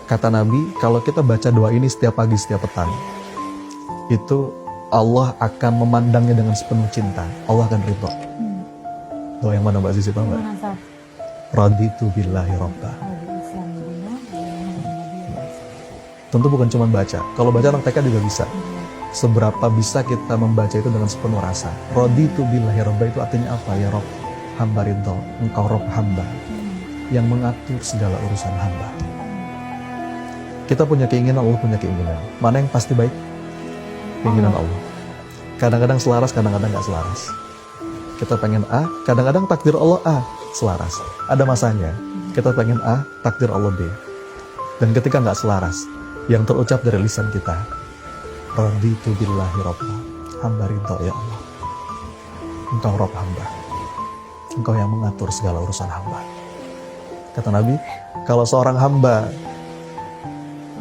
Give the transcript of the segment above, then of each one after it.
Kata Nabi, kalau kita baca doa ini setiap pagi, setiap petang, itu Allah akan memandangnya dengan sepenuh cinta. Allah akan ridho. Doa yang mana Mbak Sisi, Pak Mbak? Raditu billahi robba. Tentu bukan cuma baca. Kalau baca anak TK juga bisa. Seberapa bisa kita membaca itu dengan sepenuh rasa. Raditu billahi robba itu artinya apa? Ya Rob, hamba ridho. Engkau Rob hamba yang mengatur segala urusan hamba. Kita punya keinginan, Allah punya keinginan. Mana yang pasti baik? Keinginan Allah. Kadang-kadang selaras, kadang-kadang gak selaras. Kita pengen A, kadang-kadang takdir Allah A, selaras. Ada masanya, kita pengen A, takdir Allah B. Dan ketika gak selaras, yang terucap dari lisan kita, Raditu billahi robba, hamba ridho ya Allah. Engkau Rob hamba, Engkau yang mengatur segala urusan hamba. Kata Nabi, kalau seorang hamba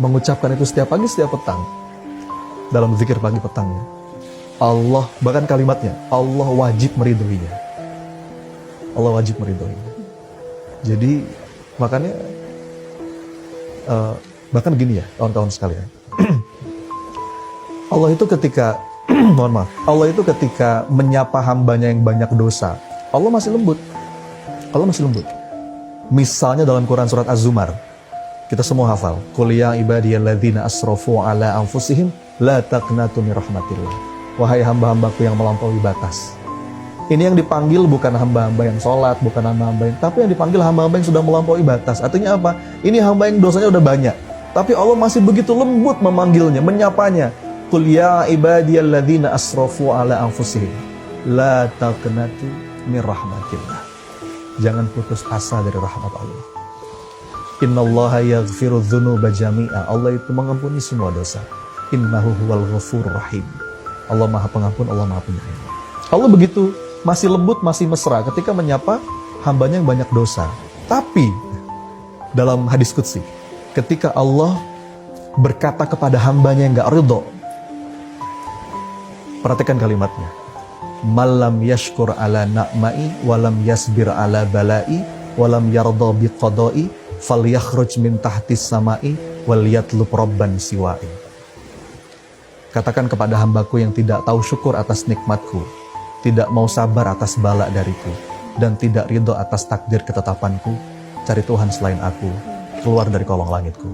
mengucapkan itu setiap pagi, setiap petang, dalam zikir pagi petangnya, Allah, bahkan kalimatnya, Allah wajib meridhoinya. Allah wajib meridhoinya. Jadi, makanya, bahkan gini ya, kawan-kawan sekalian. Allah itu ketika, mohon maaf, Allah itu ketika menyapa hambanya yang banyak dosa, Allah masih lembut. Allah masih lembut. Misalnya dalam Quran surat Az-Zumar, kita semua hafal, Qul ya ibadiyalladzina asrafu ala anfusihim la taqnatu min rahmatillah. Wahai hamba-hambaku yang melampaui batas. Ini yang dipanggil bukan hamba-hamba yang sholat, bukan hamba-hamba yang, tapi yang dipanggil hamba-hamba yang sudah melampaui batas. Artinya apa? Ini hamba yang dosanya udah banyak, tapi Allah masih begitu lembut memanggilnya, menyapanya. Qul ya ibadiyalladzina asrafu ala anfusihim la taqnatu min rahmatillah. Jangan putus asa dari rahmat Allah. Innallaha yaghfiru dzunuba jami'a. Allah itu mengampuni semua dosa. Innahu huwal ghafurur rahim. Allah Maha Pengampun, Allah Maha Penyayang. Allah begitu masih lembut, masih mesra ketika menyapa hambanya yang banyak dosa. Tapi dalam hadis qudsi, ketika Allah berkata kepada hambanya yang gak ridho, perhatikan kalimatnya, malam yashkur ala na'mai walam yasbir ala balai walam yarda biqadai falyakhruj min tahtis samai wal yatlub rabban siwai. Katakan kepada hambaku yang tidak tahu syukur atas nikmatku, tidak mau sabar atas bala dariku, dan tidak ridho atas takdir ketetapanku, cari Tuhan selain aku, keluar dari kolong langitku.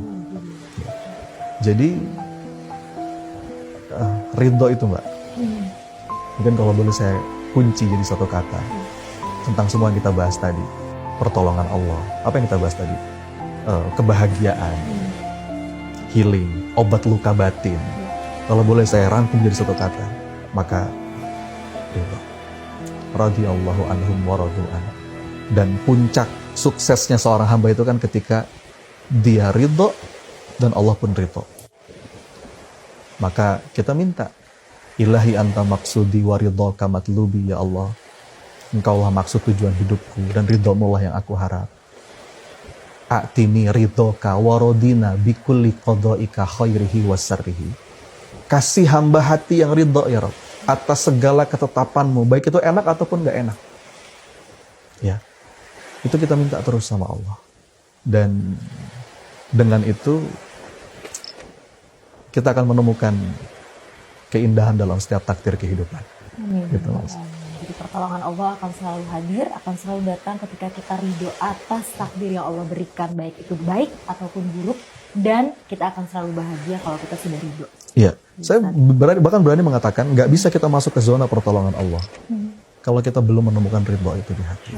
Jadi, ridho itu Mbak, mungkin kalau boleh saya kunci jadi satu kata, tentang semua yang kita bahas tadi, pertolongan Allah, apa yang kita bahas tadi? Kebahagiaan, healing, obat luka batin. Kalau boleh saya rangkum jadi satu kata, maka ridho. Radhiyallahu anhum wa radu'an. Dan puncak suksesnya seorang hamba itu kan ketika dia ridho dan Allah pun ridho. Maka kita minta, Ilahi anta maksudi wa ridhoka matlubi ya Allah. Engkaulah maksud tujuan hidupku dan ridhomu lah yang aku harap. A'tini ridhoka wa radina bikulli qada'ika khairihi wa sarrihi. Kasih hamba hati yang ridho ya Rabb atas segala ketetapanmu, baik itu enak ataupun gak enak. Ya, itu kita minta terus sama Allah. Dan dengan itu kita akan menemukan keindahan dalam setiap takdir kehidupan. Gitu, Mas. Jadi pertolongan Allah akan selalu hadir, akan selalu datang ketika kita ridho atas takdir yang Allah berikan, baik itu baik ataupun buruk, dan kita akan selalu bahagia kalau kita sudah ridho. Iya, saya bahkan berani mengatakan nggak bisa kita masuk ke zona pertolongan Allah kalau kita belum menemukan ridho itu di hati.